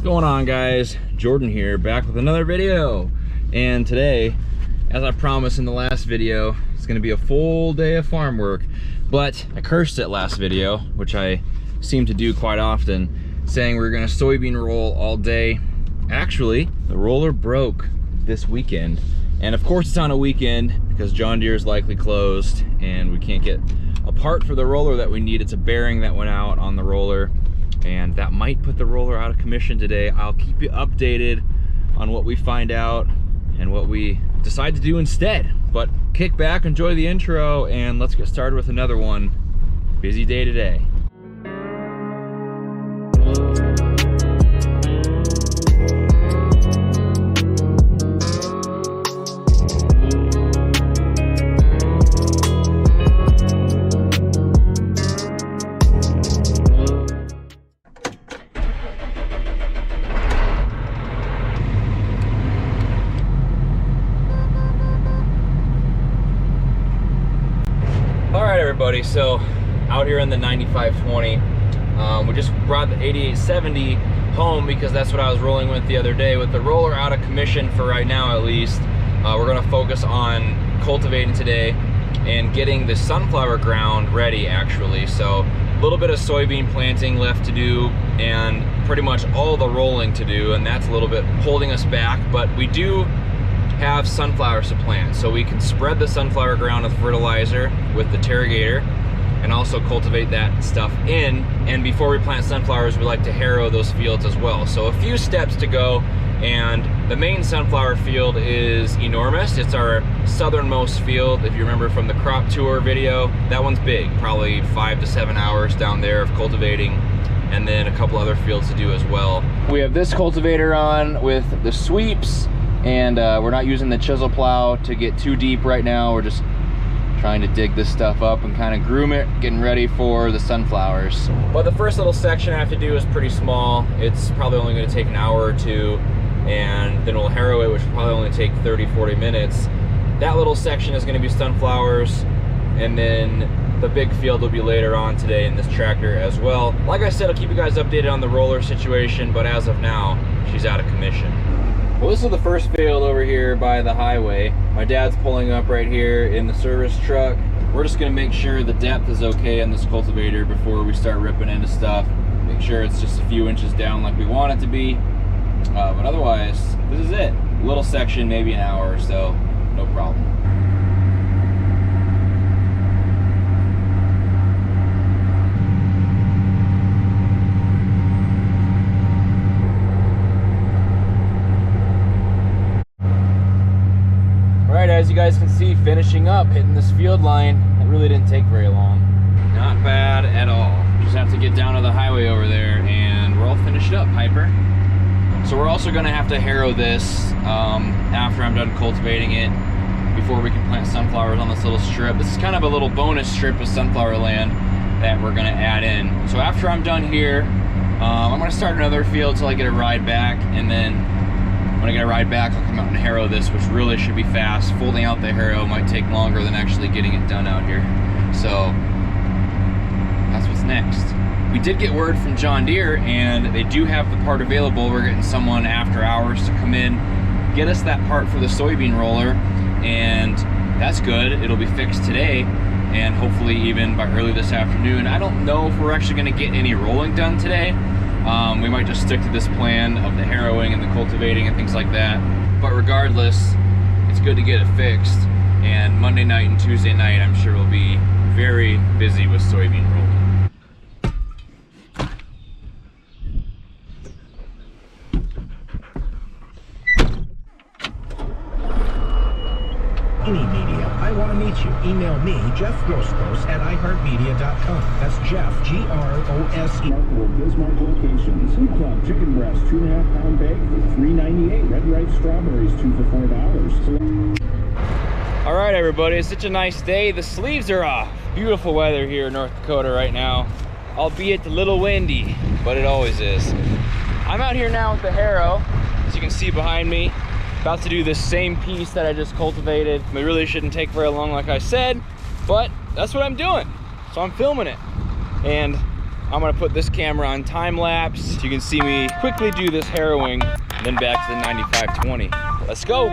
going on, guys? Jordan here, back with another video. And today, as I promised in the last video, it's gonna be a full day of farm work. But I cursed it last video, which I seem to do quite often, saying we're gonna soybean roll all day. Actually, the roller broke this weekend. And of course it's on a weekend because John Deere is likely closed and we can't get a part for the roller that we need. It's a bearing that went out on the roller, and that might put the roller out of commission today. I'll keep you updated on what we find out and what we decide to do instead. But kick back, enjoy the intro, and let's get started with another one. Busy day today. Everybody, so out here in the 9520, we just brought the 8870 home because that's what I was rolling with the other day. With the roller out of commission for right now, at least, we're going to focus on cultivating today and getting the sunflower ground ready, actually. So a little bit of soybean planting left to do and pretty much all the rolling to do, and that's a little bit holding us back. But we do have sunflowers to plant, so we can spread the sunflower ground with fertilizer with the Terrigator and also cultivate that stuff in. And before we plant sunflowers, we like to harrow those fields as well. So a few steps to go, and the main sunflower field is enormous. It's our southernmost field. If you remember from the crop tour video, that one's big, probably 5 to 7 hours down there of cultivating, and then a couple other fields to do as well. We have this cultivator on with the sweeps, and we're not using the chisel plow to get too deep right now. We're just trying to dig this stuff up and kind of groom it, getting ready for the sunflowers. But the first little section I have to do is pretty small. It's probably only going to take an hour or two, and then we'll harrow it, which will probably only take 30-40 minutes. That little section is going to be sunflowers, and then the big field will be later on today in this tractor as well. Like I said, I'll keep you guys updated on the roller situation, but as of now, she's out of commission. Well, this is the first field over here by the highway. My dad's pulling up right here in the service truck. We're just gonna make sure the depth is okay on this cultivator before we start ripping into stuff. Make sure it's just a few inches down like we want it to be. But otherwise, this is it. Little section, maybe an hour or so, no problem. As you guys can see, finishing up, hitting this field line, it really didn't take very long. Not bad at all. Just have to get down to the highway over there and we're all finished up, Piper. So we're also gonna have to harrow this after I'm done cultivating it before we can plant sunflowers on this little strip. This is kind of a little bonus strip of sunflower land that we're gonna add in. So after I'm done here, I'm gonna start another field till I get a ride back, and then when I get a ride back, I'll come out and harrow this, which really should be fast. Folding out the harrow might take longer than actually getting it done out here. So that's what's next. We did get word from John Deere, and they do have the part available. We're getting someone after hours to come in, get us that part for the soybean roller, and that's good. It'll be fixed today, and hopefully even by early this afternoon. I don't know if we're actually gonna get any rolling done today. We might just stick to this plan of the harrowing and the cultivating and things like that. But regardless, it's good to get it fixed. And Monday night and Tuesday night, I'm sure we'll be very busy with soybean rolling. Any media, I want to meet you. Email me, Jeff Grosskos at iHeartMedia.com. That's Jeff, G-R-O-S-E. Remarkable Bismarck locations. Food Club chicken breast, 2.5 pound bag for $3.98. Red ripe strawberries, 2 for $4. All right, everybody, it's such a nice day. The sleeves are off. Beautiful weather here in North Dakota right now, albeit a little windy, but it always is. I'm out here now with the harrow, as you can see behind me. About to do this same piece that I just cultivated. It really shouldn't take very long, like I said, but that's what I'm doing. So I'm filming it. And I'm gonna put this camera on time lapse so you can see me quickly do this harrowing, then back to the 9520. Let's go.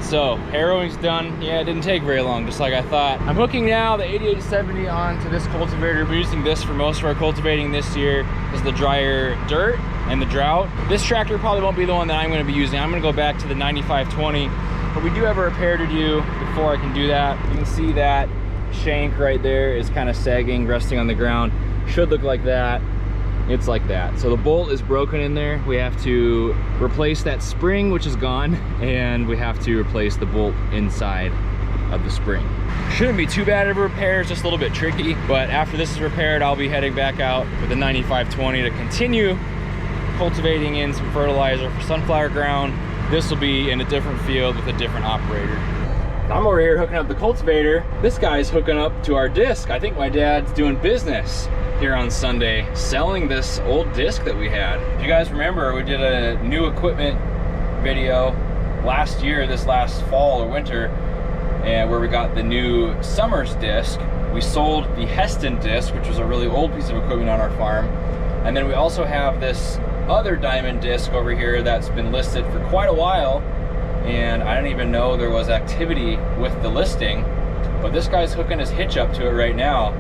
So harrowing's done. Yeah, it didn't take very long, just like I thought. I'm hooking now the 8870 onto this cultivator. We're using this for most of our cultivating this year as the drier dirt and the drought. This tractor probably won't be the one that I'm going to be using. I'm going to go back to the 9520, but we do have a repair to do before I can do that. You can see that shank right there is kind of sagging, resting on the ground. Should look like that. It's like that. So the bolt is broken in there. We have to replace that spring, which is gone, and we have to replace the bolt inside of the spring. Shouldn't be too bad of a repair, it's just a little bit tricky, but after this is repaired, I'll be heading back out with the 9520 to continue cultivating in some fertilizer for sunflower ground. This will be in a different field with a different operator. I'm over here hooking up the cultivator. This guy's hooking up to our disc. I think my dad's doing business here on Sunday, selling this old disc that we had. If you guys remember, we did a new equipment video last year, this last fall or winter, and where we got the new Summers disc. We sold the Heston disc, which was a really old piece of equipment on our farm. And then we also have this other diamond disc over here that's been listed for quite a while, and I didn't even know there was activity with the listing, but this guy's hooking his hitch up to it right now.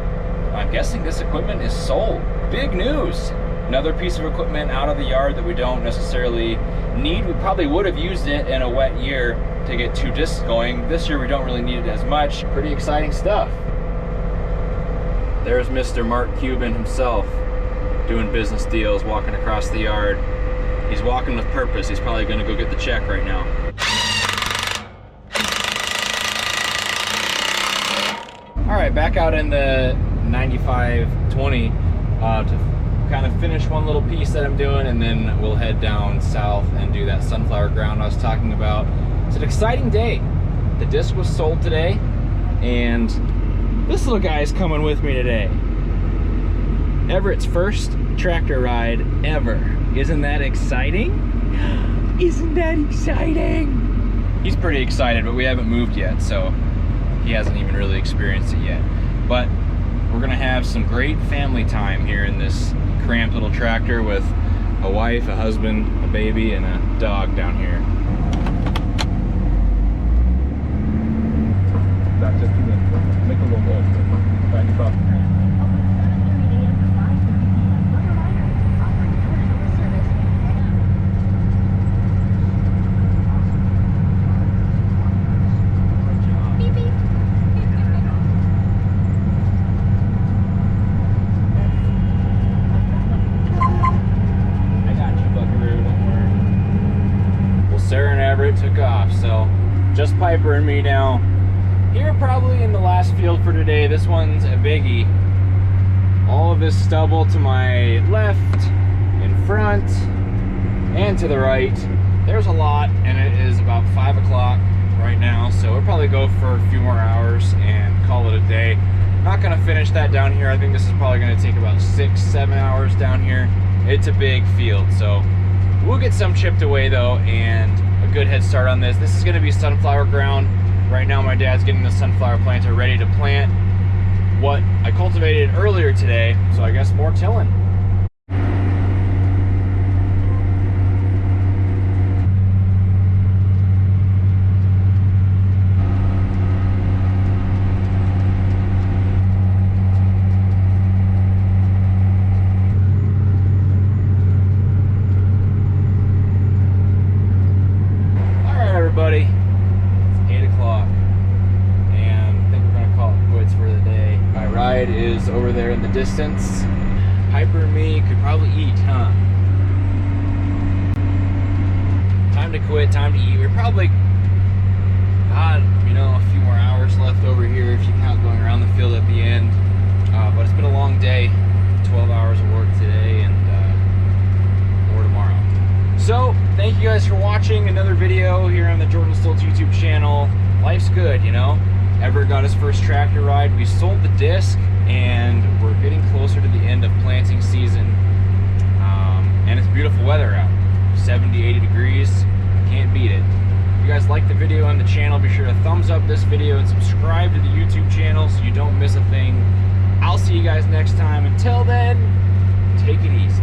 I'm guessing this equipment is sold. Big news. Another piece of equipment out of the yard that we don't necessarily need. We probably would have used it in a wet year to get 2 discs going. This year we don't really need it as much. Pretty exciting stuff. There's Mr. Mark Cuban himself doing business deals, walking across the yard. He's walking with purpose. He's probably gonna go get the check right now. All right, back out in the 9520 to kind of finish one little piece that I'm doing, and then we'll head down south and do that sunflower ground I was talking about. It's an exciting day. The disc was sold today, and this little guy is coming with me today. Everett's first tractor ride ever. Isn't that exciting? Isn't that exciting? He's pretty excited, but we haven't moved yet, so he hasn't even really experienced it yet. But we're gonna have some great family time here in this cramped little tractor with a wife, a husband, a baby, and a dog down here. That's just to make a little noise. Back up. Everett took off, so just Piper and me now. Here probably in the last field for today. This one's a biggie. All of this stubble to my left, in front, and to the right. There's a lot, and it is about 5 o'clock right now, so we'll probably go for a few more hours and call it a day. Not gonna finish that down here. I think this is probably gonna take about 6-7 hours down here. It's a big field, so we'll get some chipped away though, and a good head start on this. This is gonna be sunflower ground. Right now my dad's getting the sunflower planter ready to plant what I cultivated earlier today, so I guess more tilling. ride is over there in the distance. Piper and me could probably eat, huh? Time to quit, time to eat. We're probably, God, you know, a few more hours left over here if you count going around the field at the end. But it's been a long day, 12 hours of work today and more tomorrow. So, thank you guys for watching another video here on the Jordan Stolz YouTube channel. Life's good, you know? Everett got his first tractor ride. We sold the disc, and we're getting closer to the end of planting season. And it's beautiful weather out. 70, 80 degrees. Can't beat it. If you guys like the video on the channel, be sure to thumbs up this video and subscribe to the YouTube channel so you don't miss a thing. I'll see you guys next time. Until then, take it easy.